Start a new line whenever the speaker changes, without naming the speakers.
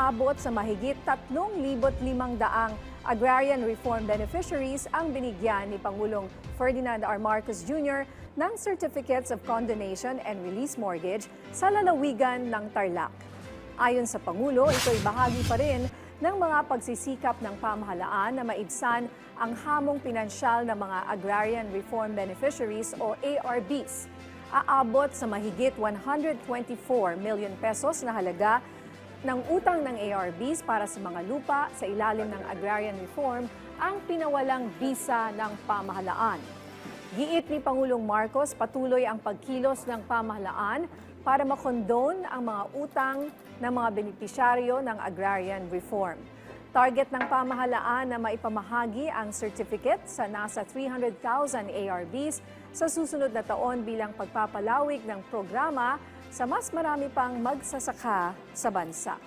Aabot sa mahigit 3,500 agrarian reform beneficiaries ang binigyan ni Pangulong Ferdinand R. Marcos Jr. ng Certificates of Condonation and Release Mortgage sa lalawigan ng Tarlac. Ayon sa Pangulo, ito'y bahagi pa rin ng mga pagsisikap ng pamahalaan na maibsan ang hamong pinansyal ng mga agrarian reform beneficiaries o ARBs. Aabot sa mahigit 124 million pesos na halaga ng utang ng ARBs para sa mga lupa sa ilalim ng agrarian reform ang pinawalang bisa ng pamahalaan. Giit ni Pangulong Marcos, patuloy ang pagkilos ng pamahalaan para makondone ang mga utang ng mga benepisyaryo ng agrarian reform. Target ng pamahalaan na maipamahagi ang certificate sa nasa 300,000 ARBs sa susunod na taon bilang pagpapalawig ng programa sa mas marami pang magsasaka sa bansa.